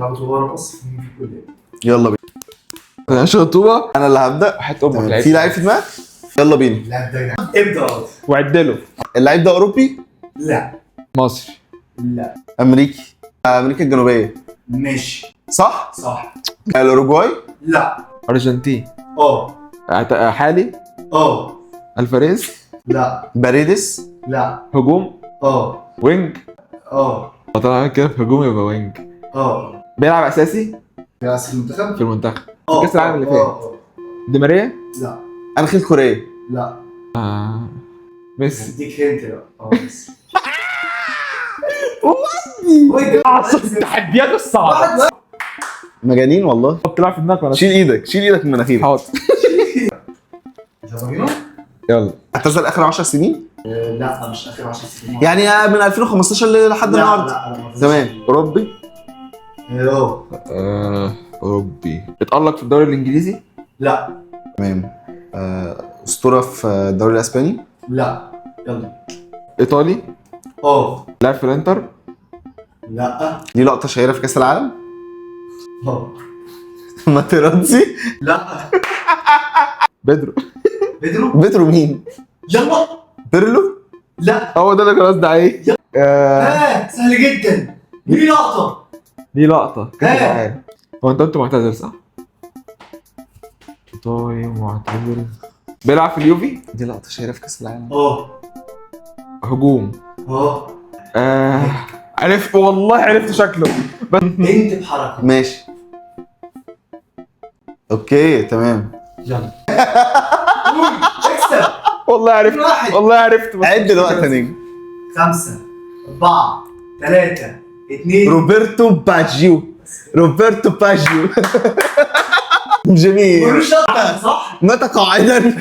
لعبة ورا مصر في الكلية. يلا بينا. عشان طوبة انا اللي هبدا. حط امك في لعيب في دماغك؟ يلا بينا. اللاعب ده ابدأ. وعد له. اللعيب ده اوروبي؟ لا. مصري. لا. امريكي؟ امريكا الجنوبيه؟ ماشي. صح؟ صح. الاوروجواي؟ لا. ارجنتين. حالي. الفاريز. لا. باريدس؟ لا. هجوم. وينج. طبعا كده في هجوم يبقى وينج. بيلعب اساسي بيلعب في المنتخب؟ في المنتخب في كاس العالم اللي فات. دي ماريا. لا. انخيل كوريه؟ لا. ميسي. اديك هنت بقى. ميسي. التحديات الصعبة. مجانين والله. حط لاعب في دماغك ولا شيل ايدك، شيل ايدك من مناخيرك. حاضر. يلا بينا. يلا. اعتزل اخر 10 سنين؟ لا مش اخر 10 سنين. يعني من 2015 لحد النهارده. لا تمام. اوروبي؟ اوروبي. اتألق في الدوري الانجليزي؟ لا. تمام. اسطوره في الدوري الاسباني؟ لا. يلا. ايطالي؟ لعب في الانتر؟ لا. دي لقطه شهيره في كاس العالم؟ ماتيراتزي؟ لا. بيدرو. بيدرو مين؟ يلا. بيرلو؟ لا. هو ده اللي كان قصدي عليه. سهل جدا. دي لقطة. دي لقطة كاس العالم. هو انت قلت معتزل صح؟ طيب معتزل. بيلعب في اليوفي؟ دي لقطه شهيره في كاس العالم. هجوم. عرفت والله، عرفت شكله. انت بحركة. ماشي. اوكي تمام. يلا. اكسب. والله عرفت. والله عرفت. عد دلوقتي يا نجم. 5 4 3 2. روبرتو باجيو. جميل. ملوش صح؟ مات قاعدا.